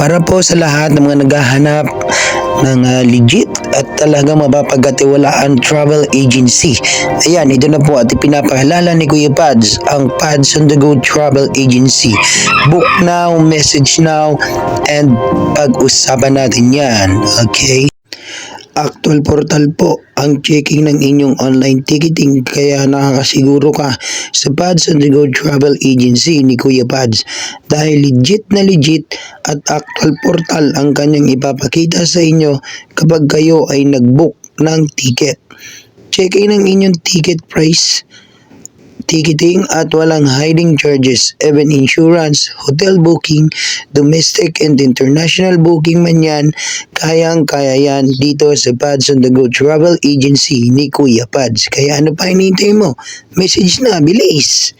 Para po sa lahat ng mga naghahanap ng legit at talagang mapapagkatiwalaan travel agency. Ayan, ito na po at ipinapahalala ni Kuya Pads, ang Pads on the Go Travel Agency. Book now, message now, and pag-usapan natin yan. Okay? Actual portal po ang checking ng inyong online ticketing kaya nakakasiguro ka sa Pads on the Go Travel Agency ni Kuya Pads dahil legit na legit at actual portal ang kanyang ipapakita sa inyo kapag kayo ay nag-book ng ticket. Checking ng inyong ticket price, ticketing at walang hiding charges, even insurance, hotel booking, domestic and international booking man yan, kayang-kaya yan dito sa Pads on the Go Travel Agency ni Kuya Pads. Kaya ano pa hinihintay mo? Message na, bilis!